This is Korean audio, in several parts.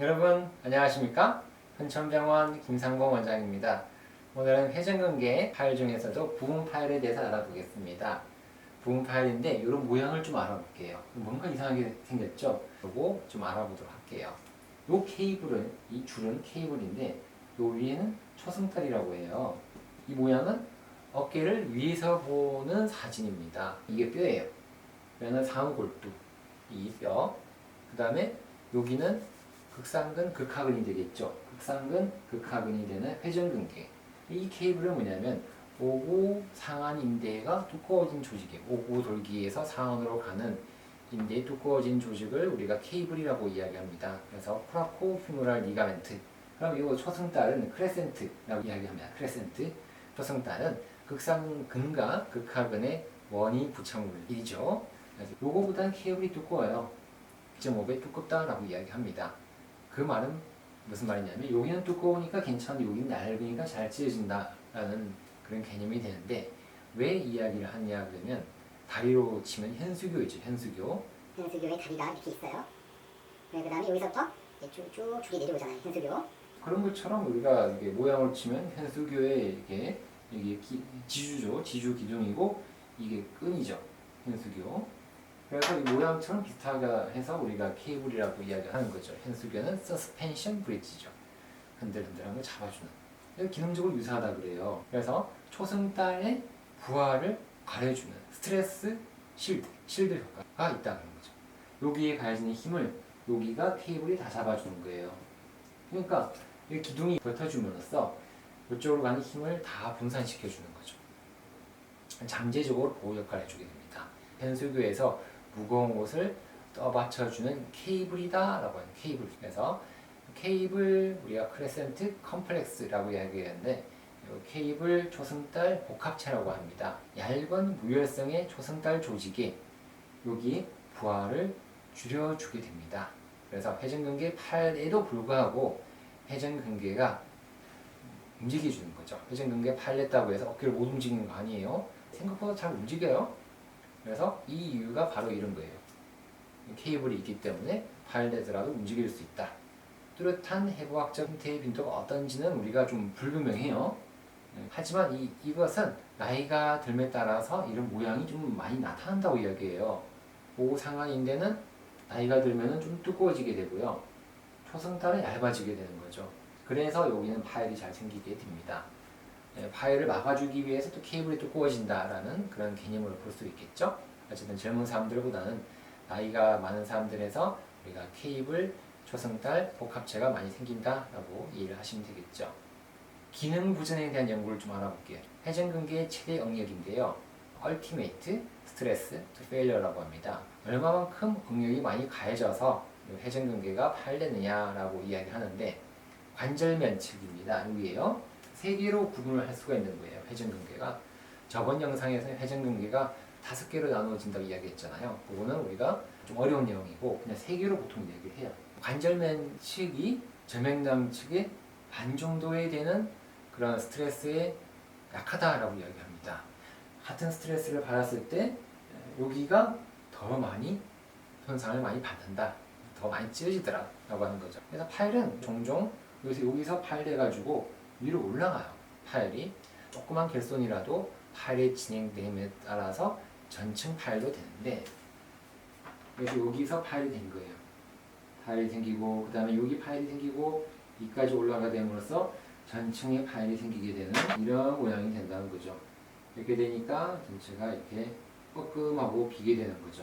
여러분 안녕하십니까? hun천병원 김상봉 원장입니다. 오늘은 회전근개 파일 중에서도 부분 파일에 대해서 알아보겠습니다. 부분 파일인데 이런 모양을 좀 알아볼게요. 뭔가 이상하게 생겼죠? 요거 좀 알아보도록 할게요. 요 케이블은, 이 줄은 케이블인데 요 위에는 초승달이라고 해요. 이 모양은 어깨를 위에서 보는 사진입니다. 이게 뼈예요. 뼈는 상골두, 이 뼈. 그 다음에 여기는 극상근, 극하근이 되겠죠. 극상근, 극하근이 되는 회전근개. 이 케이블은 뭐냐면 오구 상한 인대가 두꺼워진 조직이에요. 오구 돌기에서 상한으로 가는 인대의 두꺼워진 조직을 우리가 케이블이라고 이야기합니다. 그래서 코라코 휴무랄 리가멘트. 그럼 이 초승달은 크레센트라고 이야기합니다. 크레센트. 초승달은 극상근과 극하근의 원이 부착물이죠. 그래서 요거보다는 케이블이 두꺼워요. 2.5배 두껍다라고 이야기합니다. 그 말은 무슨 말이냐면 여기는 두꺼우니까 괜찮은데 여기는 얇으니까 잘 찢어진다라는 그런 개념이 되는데 왜 이야기를 하냐 그러면 다리로 치면 현수교 있죠. 현수교에 다리가 이렇게 있어요. 그 다음에 여기서부터 쭉 줄이 내려오잖아요. 현수교. 그런 것처럼 우리가 이게 모양을 치면 현수교에 이게 지주죠. 지주 기둥이고 이게 끈이죠. 현수교. 그래서 이 모양처럼 비슷하게 해서 우리가 케이블이라고 이야기하는 거죠. 현수교는 서스펜션 브릿지죠. 흔들흔들한 걸 잡아주는. 기능적으로 유사하다 그래요. 그래서 초승달의 부하를 가려주는 스트레스 실드 효과가 있다는 거죠. 여기에 가해지는 힘을 여기가 케이블이 다 잡아주는 거예요. 그러니까 이 기둥이 버텨줌으로써 이쪽으로 가는 힘을 다 분산시켜주는 거죠. 잠재적으로 보호 역할을 해주게 됩니다. 현수교에서 무거운 곳을 떠받쳐주는 케이블이다 라고 하는 케이블. 그래서 케이블 우리가 크레센트 컴플렉스라고 이야기했는데 케이블 초승달 복합체라고 합니다. 얇은 무혈성의 초승달 조직에 여기 부하를 줄여주게 됩니다. 그래서 회전근개 팔에도 불구하고 회전근개가 움직여주는 거죠. 회전근개 팔 냈다고 해서 어깨를 못 움직이는 거 아니에요. 생각보다 잘 움직여요. 그래서 이 이유가 바로 이런 거예요. 케이블이 있기 때문에 팔 내더라도 움직일 수 있다. 뚜렷한 해부학적 형태의 빈도가 어떤지는 우리가 좀 불분명해요. 하지만 이것은 나이가 들에 따라서 이런 모양이 좀 많이 나타난다고 이야기해요. 오상한인대는 나이가 들면 좀 두꺼워지게 되고요. 초승달은 얇아지게 되는 거죠. 그래서 여기는 파일이 잘 생기게 됩니다. 파일을 막아주기 위해서 또 케이블이 두꺼워진다라는 그런 개념으로 볼 수 있겠죠. 어쨌든 젊은 사람들보다는 나이가 많은 사람들에서 우리가 케이블, 초승달, 복합체가 많이 생긴다라고 이해를 하시면 되겠죠. 기능 부전에 대한 연구를 좀 알아볼게요. 회전근개의 최대 응력인데요. Ultimate Stress to Failure라고 합니다. 얼마만큼 응력이 많이 가해져서 회전근개가 파열되느냐라고 이야기하는데 관절면측입니다. 여기에요. 세 개로 구분을 할 수가 있는 거예요. 회전근개가. 저번 영상에서는 회전근개가 5개로 나누어진다고 이야기했잖아요. 그거는 우리가 좀 어려운 내용이고 그냥 3개로 보통 이야기를 해요. 관절면 측이 저맥남 측의 반 정도에 되는 그런 스트레스에 약하다라고 이야기합니다. 같은 스트레스를 받았을 때 여기가 더 많이 손상을 많이 받는다. 더 많이 찢어지더라 라고 하는 거죠. 그래서 파일은 종종 여기서 파일돼가지고 위로 올라가요. 파일이 조그만 결손이라도 파일의 진행됨에 따라서 전층 파일도 되는데 그래서 여기서 파일이 된 거예요. 파일이 생기고 그 다음에 여기 파일이 생기고 여기까지 올라가게 됨으로써 전층에 파일이 생기게 되는 이런 모양이 된다는 거죠. 이렇게 되니까 전체가 이렇게 뻐끔하고 비게 되는 거죠.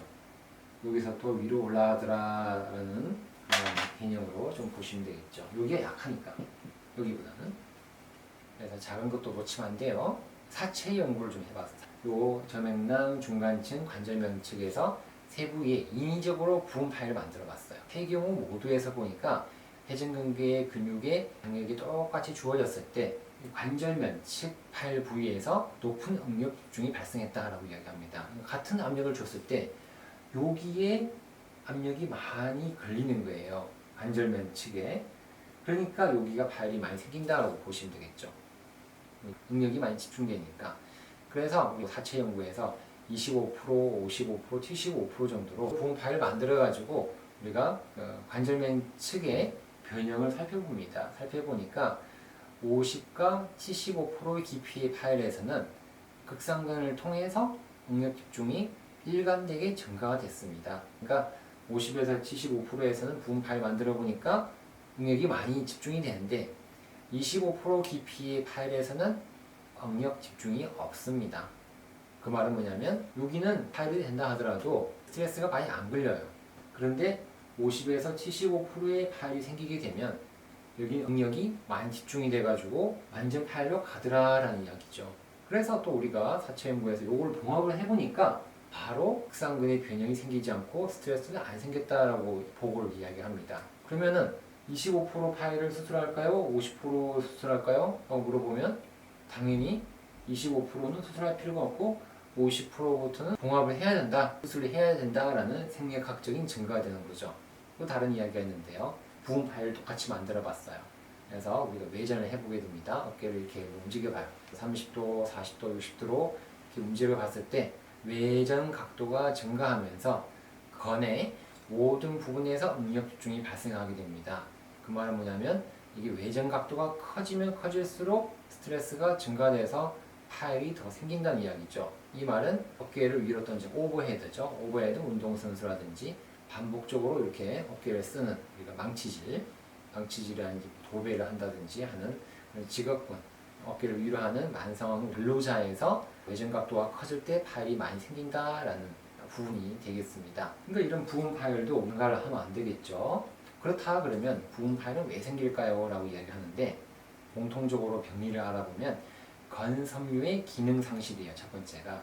여기서 더 위로 올라가더라라는 그런 개념으로 좀 보시면 되겠죠. 여기가 약하니까 여기보다는. 그래서 작은 것도 놓치면 안 돼요. 사체 연구를 좀 해봤어요. 요 저맥남 중간층 관절면 측에서 세부에 인위적으로 부분 파일을 만들어 봤어요. 세 경우 모두에서 보니까 회전근개의 근육의 영역이 똑같이 주어졌을 때 관절면 측 파일 부위에서 높은 응력 집중이 발생했다라고 이야기합니다. 같은 압력을 줬을 때 여기에 압력이 많이 걸리는 거예요. 관절면 측에. 그러니까 여기가 파일이 많이 생긴다라고 보시면 되겠죠. 응력이 많이 집중되니까. 그래서 우리 사체 연구에서 25%, 55%, 75% 정도로 부분 파일을 만들어 가지고 우리가 관절면 측에 변형을 살펴봅니다. 살펴보니까 50과 75%의 깊이의 파일에서는 극상근을 통해서 응력 집중이 일관되게 증가가 됐습니다. 그러니까 50에서 75%에서는 부분 파일 만들어 보니까 응력이 많이 집중이 되는데 25% 깊이의 파일에서는 응력 집중이 없습니다. 그 말은 뭐냐면 여기는 파일이 된다 하더라도 스트레스가 많이 안 걸려요. 그런데 50에서 75%의 파일이 생기게 되면 여기 응력이 많이 집중이 돼가지고 완전 파일로 가더라라는 이야기죠. 그래서 또 우리가 4차 연구에서 이걸 봉합을 해보니까 바로 극상근의 변형이 생기지 않고 스트레스가 안 생겼다라고 보고를 이야기합니다. 그러면은 25% 파일을 수술할까요? 50% 수술할까요? 라고 물어보면 당연히 25%는 수술할 필요가 없고 50%부터는 봉합을 해야 된다, 수술을 해야 된다라는 생리학적인 증거가 되는 거죠. 또 다른 이야기가 있는데요. 부분 파일을 똑같이 만들어 봤어요. 그래서 우리가 외전을 해보게 됩니다. 어깨를 이렇게 움직여봐요. 30도, 40도, 60도로 이렇게 움직여 봤을 때 외전 각도가 증가하면서 건의 모든 부분에서 응력 집중이 발생하게 됩니다. 그 말은 뭐냐면 이게 외전 각도가 커지면 커질수록 스트레스가 증가돼서 파일이 더 생긴다는 이야기죠. 이 말은 어깨를 위로 던진 오버헤드죠. 오버헤드 운동선수라든지 반복적으로 이렇게 어깨를 쓰는 우리가 망치질이라는 도배를 한다든지 하는 직업군, 어깨를 위로 하는 만성 근로자에서 외전 각도가 커질 때 파일이 많이 생긴다라는 부분이 되겠습니다. 그러니까 이런 부분 파일도 뭔가를 하면 안 되겠죠. 그렇다 그러면 부분 파일은 왜 생길까요? 라고 이야기하는데 공통적으로 병리를 알아보면 건섬유의 기능 상실이에요. 첫 번째가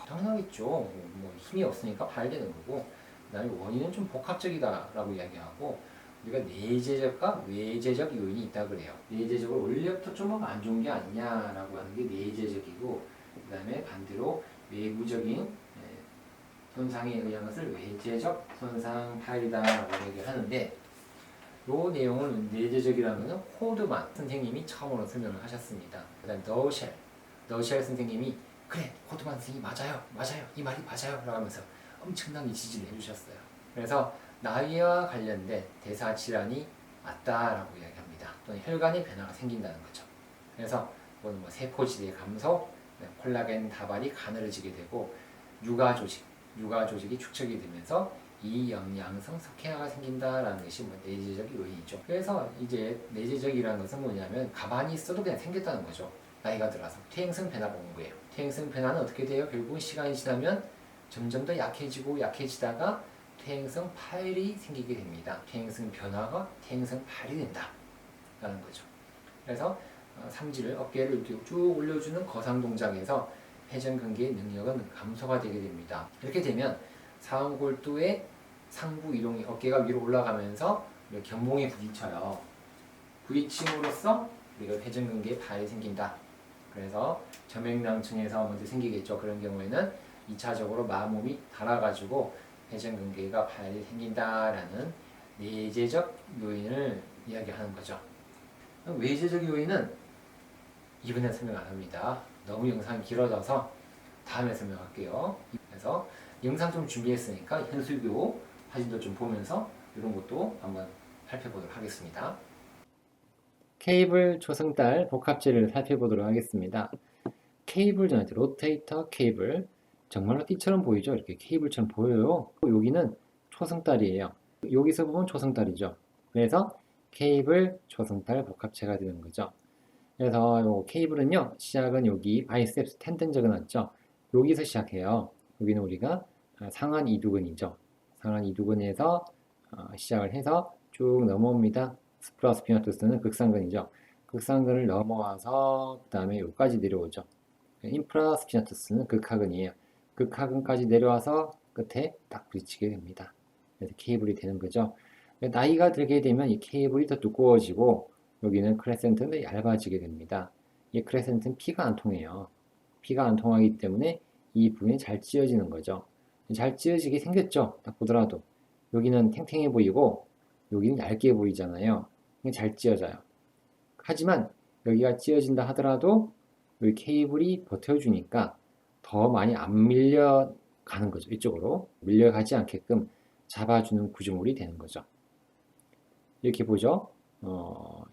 당연하겠죠. 뭐 힘이 없으니까 파열되는 거고, 그 다음에 원인은 좀 복합적이다라고 이야기하고 우리가 내재적과 외재적 요인이 있다 그래요. 내재적으로 원래부터 좀 안 좋은 게 아니냐라고 하는 게 내재적이고, 그 다음에 반대로 외부적인 손상에 의한 것을 외재적 손상 파일이다라고 얘기를 하는데, 이 내용을 내재적이라는 것은 코드만 선생님이 처음으로 설명을 하셨습니다. 그 다음 더쉘 선생님이 그래 코드만 선생님이 맞아요 이 말이 맞아요 라고 하면서 엄청나게 지지를 해주셨어요. 그래서 나이와 관련된 대사질환이 맞다라고 이야기합니다. 또는 혈관의 변화가 생긴다는 거죠. 그래서 뭐 세포질의 감소, 콜라겐 다발이 가늘어지게 되고 유가 조직이 축적이 되면서 이영양성 석회화가 생긴다라는 것이 내재적 요인이죠. 그래서 이제 내재적이라는 것은 뭐냐면 가만히 있어도 그냥 생겼다는 거죠. 나이가 들어서 퇴행성 변화가 온 거예요. 퇴행성 변화는 어떻게 돼요? 결국은 시간이 지나면 점점 더 약해지다가 퇴행성 파열이 생기게 됩니다. 퇴행성 변화가 퇴행성 파열이 된다라는 거죠. 그래서 삼지를 어깨를 이렇게 쭉 올려주는 거상 동작에서 회전근개의 능력은 감소가 되게 됩니다. 이렇게 되면 상골두의 상부 이동이 어깨가 위로 올라가면서 견봉에 부딪혀요. 부딪힘으로써 우리가 회전근개에 파열이 생긴다. 그래서 점액낭층에서 먼저 생기겠죠. 그런 경우에는 2차적으로 마몸이 닳아가지고 회전근개가 파열이 생긴다라는 내재적 요인을 이야기하는 거죠. 외재적 요인은 이번에 설명 안 합니다. 너무 영상이 길어져서 다음에 설명할게요. 그래서 영상 좀 준비했으니까 현수교 사진도 좀 보면서 이런 것도 한번 살펴보도록 하겠습니다. 케이블 초승달 복합재를 살펴보도록 하겠습니다. 케이블 전체 로테이터 케이블 정말로 띠처럼 보이죠? 이렇게 케이블처럼 보여요. 여기는 초승달이에요. 여기서 보면 초승달이죠. 그래서 케이블 초승달 복합체가 되는 거죠. 그래서 요 케이블은요, 시작은 여기 바이셉스 텐든 적어놨죠. 여기서 시작해요. 여기는 우리가 상완 이두근이죠. 상완 이두근에서 시작을 해서 쭉 넘어옵니다. 스프라스피나투스는 극상근이죠. 극상근을 넘어와서 그 다음에 여기까지 내려오죠. 인프라스피나투스는 극하근이에요. 극하근까지 내려와서 끝에 딱 부딪히게 됩니다. 그래서 케이블이 되는 거죠. 나이가 들게 되면 이 케이블이 더 두꺼워지고 여기는 크레센트는 더 얇아지게 됩니다. 이 크레센트는 피가 안 통해요. 피가 안 통하기 때문에 이 부분이 잘 찢어지는 거죠. 잘 찢어지게 생겼죠. 딱 보더라도 여기는 탱탱해 보이고 여기는 얇게 보이잖아요. 잘 찢어져요. 하지만 여기가 찢어진다 하더라도 여기 케이블이 버텨주니까 더 많이 안 밀려가는 거죠. 이쪽으로 밀려가지 않게끔 잡아주는 구조물이 되는 거죠. 이렇게 보죠.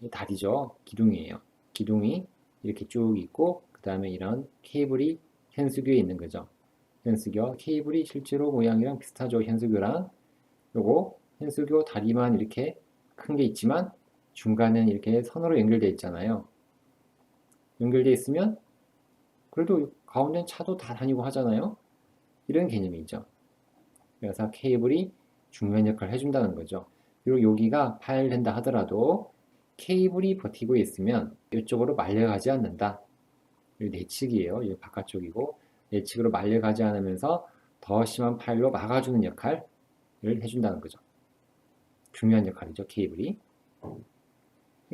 이 다리죠. 기둥이에요. 기둥이 이렇게 쭉 있고 그 다음에 이런 케이블이 현수교에 있는 거죠. 현수교 케이블이 실제로 모양이랑 비슷하죠. 현수교랑 요거 현수교 다리만 이렇게 큰 게 있지만 중간은 이렇게 선으로 연결되어 있잖아요. 연결되어 있으면 그래도 가운데는 차도 다 다니고 하잖아요. 이런 개념이죠. 그래서 케이블이 중요한 역할을 해준다는 거죠. 그리고 여기가 파열된다 하더라도 케이블이 버티고 있으면 이쪽으로 말려가지 않는다. 이 내측이에요. 이 바깥쪽이고 내측으로 말려가지 않으면서 더 심한 파열로 막아주는 역할을 해준다는 거죠. 중요한 역할이죠. 케이블이.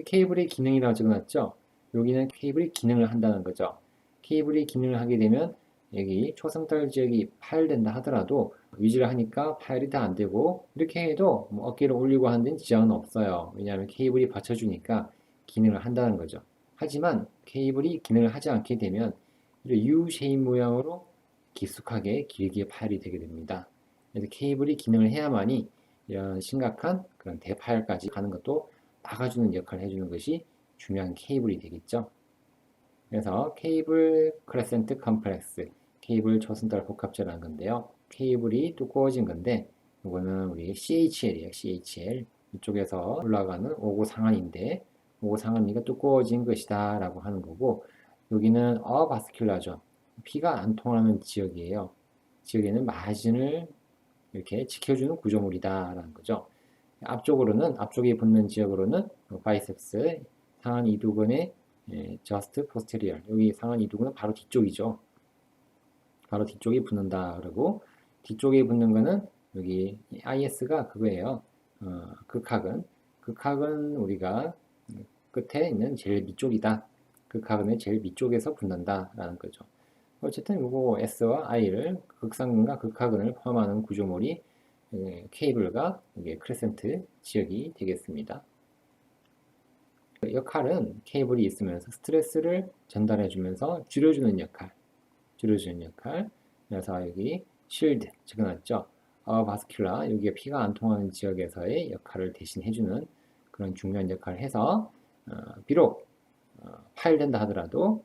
케이블의 기능이라고 적어놨죠. 여기는 케이블이 기능을 한다는 거죠. 케이블이 기능을 하게 되면 여기 초승달 지역이 파열된다 하더라도 유지를 하니까 파열이 다 안 되고 이렇게 해도 뭐 어깨를 올리고 하는 데는 지장은 없어요. 왜냐하면 케이블이 받쳐주니까 기능을 한다는 거죠. 하지만 케이블이 기능을 하지 않게 되면 U-쉐입 모양으로 깊숙하게 길게 파열이 되게 됩니다. 그래서 케이블이 기능을 해야만이 이런 심각한 그런 대파열까지 가는 것도 막아주는 역할을 해주는 것이 중요한 케이블이 되겠죠. 그래서 케이블 크레센트 컴플렉스, 케이블 초승달 복합체라는 건데요. 케이블이 두꺼워진 건데 이거는 우리 CHL이에요. CHL. 이쪽에서 올라가는 오고 상안인데 오고 상안이가 두꺼워진 것이다 라고 하는 거고 여기는 어바스큘라죠. 피가 안 통하는 지역이에요. 지역에는 마진을 이렇게 지켜주는 구조물이다 라는 거죠. 앞쪽으로는 앞쪽에 붙는 지역으로는 바이셉스 상한 이두근의 just posterior 여기 상한 이두근은 바로 뒤쪽이죠. 바로 뒤쪽에 붙는다 그러고 뒤쪽에 붙는 거는 여기 IS가 그거예요. 극학은 우리가 끝에 있는 제일 밑쪽이다. 극학은 제일 밑쪽에서 붙는다라는 거죠. 어쨌든 이거 S와 I를 극상근과 극하근을 포함하는 구조물이 케이블과 이게 크레센트 지역이 되겠습니다. 역할은 케이블이 있으면서 스트레스를 전달해주면서 줄여주는 역할. 그래서 여기 쉴드 적어놨죠. 바스큘라 여기에 피가 안 통하는 지역에서의 역할을 대신 해주는 그런 중요한 역할을 해서 비록 파열된다 하더라도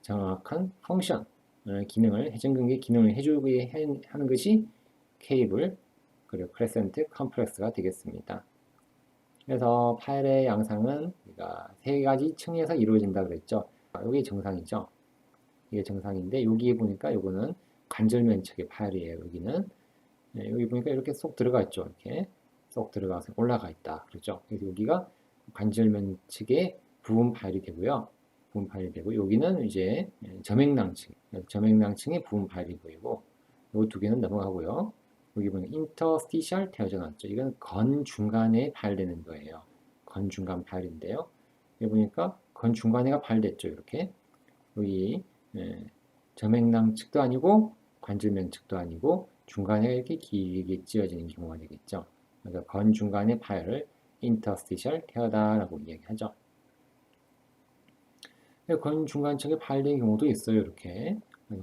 정확한 펑션 기능을 회전근개 기능을 해주게 하는 것이 케이블 그리고 크레센트 컴플렉스가 되겠습니다. 그래서 파열의 양상은 우리가 세 가지 층에서 이루어진다 그랬죠. 이게 정상이죠. 이게 정상인데 여기에 보니까 요거는 관절면측의 파열이에요. 여기는 여기 보니까 이렇게 쏙 들어가 있죠. 이렇게 쏙 들어가서 올라가 있다. 그렇죠. 그래서 여기가 관절면측의 부분 파열이 되고요. 부분 파열이 되고 여기는 이제 점액낭층의 부분 파열이 보이고 요 두 개는 넘어가고요. 여기 보면 인터스티셜 테어져 놨죠. 이건 건 중간에 파열되는 거예요. 건 중간 파열인데요. 여기 보니까 건 중간에가 파열됐죠. 이렇게 여기 점액낭 측도 아니고 관절면 측도 아니고 중간에 이렇게 길게 찌어지는 경우가 되겠죠. 그래서 건 중간의 파열을 인터스티셜 테어다라고 이야기하죠. 건 중간층에 파열된 경우도 있어요. 이렇게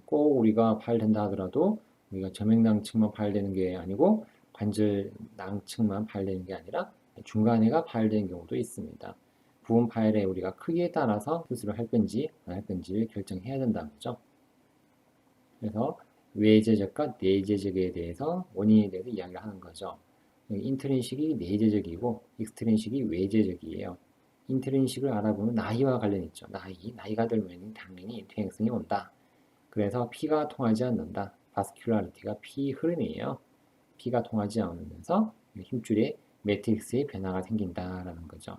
꼭 우리가 파열된다 하더라도 우리가 점액낭측만 파열되는 게 아니고 관절낭측만 파열되는 게 아니라 중간에가 파열되는 경우도 있습니다. 부분 파열의 우리가 크기에 따라서 수술을 할 건지 안 할 건지를 결정해야 된다는 거죠. 그래서 외제적과 내제적에 대해서 원인에 대해서 이야기를 하는 거죠. 인트린식이 내제적이고 익스트린식이 외제적이에요. 인트린식을 알아보면 나이와 관련이 있죠. 나이가 들면 당연히 퇴행성이 온다. 그래서 피가 통하지 않는다. 바스큘라리티가 피 흐름이에요. 피가 통하지 않으면서 힘줄의 매트릭스의 변화가 생긴다라는 거죠.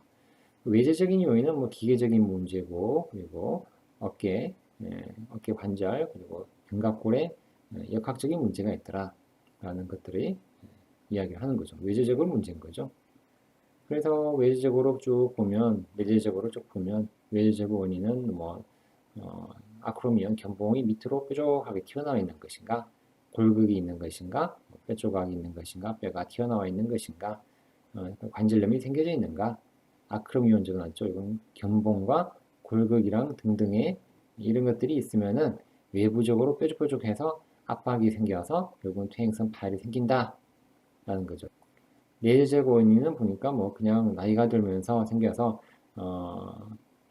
외제적인 요인은 뭐 기계적인 문제고 그리고 어깨 관절 그리고 견갑골에 역학적인 문제가 있더라라는 것들이 이야기를 하는 거죠. 외제적으로 문제인 거죠. 그래서 외제적으로 쭉 보면 외제적 원인은 뭐 아크로미언 견봉이 밑으로 뾰족하게 튀어나와 있는 것인가, 골극이 있는 것인가, 뼈 조각이 있는 것인가, 뼈가 튀어나와 있는 것인가, 관절염이 생겨져 있는가, 아크로미언 적어놨죠. 이건 견봉과 골극이랑 등등의 이런 것들이 있으면은 외부적으로 뾰족뾰족해서 압박이 생겨서 결국은 퇴행성 파열이 생긴다라는 거죠. 뇌재적 원인은 보니까 뭐 그냥 나이가 들면서 생겨서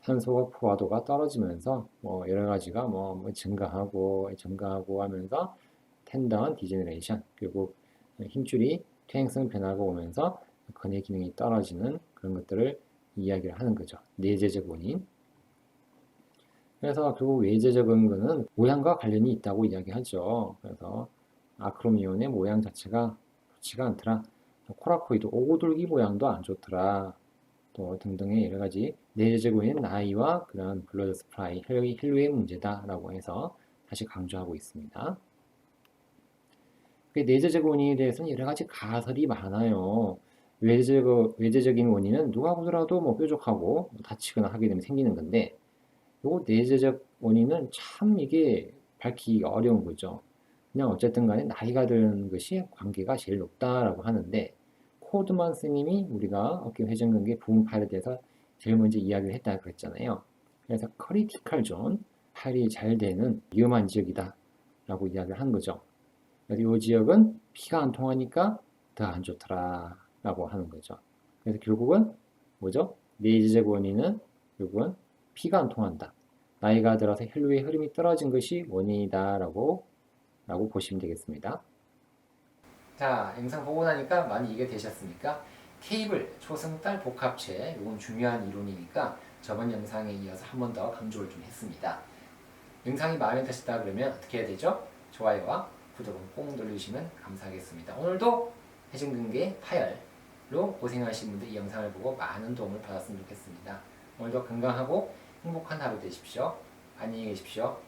산소 포화도가 떨어지면서 뭐 여러 가지가 뭐 증가하고 하면서 텐던 디제너레이션 결국 힘줄이 퇴행성 변화가 오면서 근의 기능이 떨어지는 그런 것들을 이야기를 하는 거죠. 뇌재적 원인. 그래서 결국 외재적 근거는 모양과 관련이 있다고 이야기하죠. 그래서 아크로미온의 모양 자체가 좋지가 않더라. 코라코이드 오고돌기 모양도 안 좋더라. 또 등등의 여러 가지 뇌재적 원인 나이와 그런 블러드 스프라이 혈류의 문제다라고 해서 다시 강조하고 있습니다. 뇌재적 원인에 대해서는 여러 가지 가설이 많아요. 외재적인 원인은 누가 보더라도 뭐 뾰족하고 다치거나 하게 되면 생기는 건데 요 내재적 원인은 참 이게 밝히기가 어려운 거죠. 그냥 어쨌든 간에 나이가 드는 것이 관계가 제일 높다라고 하는데 코드만 스님이 우리가 어깨 회전근개 부분 파일에 대해서 제일 먼저 이야기를 했다고 그랬잖아요. 그래서 크리티컬 존, 파일이 잘 되는 위험한 지역이다 라고 이야기를 한 거죠. 그래서 이 지역은 피가 안 통하니까 더 안 좋더라 라고 하는 거죠. 그래서 결국은 뭐죠? 내재적 원인은 결국은 피가 안 통한다. 나이가 들어서 혈류의 흐름이 떨어진 것이 원인이다라고 보시면 되겠습니다. 자, 영상 보고 나니까 많이 이해되셨습니까? 케이블, 초승달 복합체, 이건 중요한 이론이니까 저번 영상에 이어서 한 번 더 강조를 좀 했습니다. 영상이 마음에 드셨다 그러면 어떻게 해야 되죠? 좋아요와 구독을 꼭 눌러주시면 감사하겠습니다. 오늘도 회전근개 파열로 고생하신 분들 이 영상을 보고 많은 도움을 받았으면 좋겠습니다. 오늘도 건강하고 행복한 하루 되십시오. 안녕히 계십시오.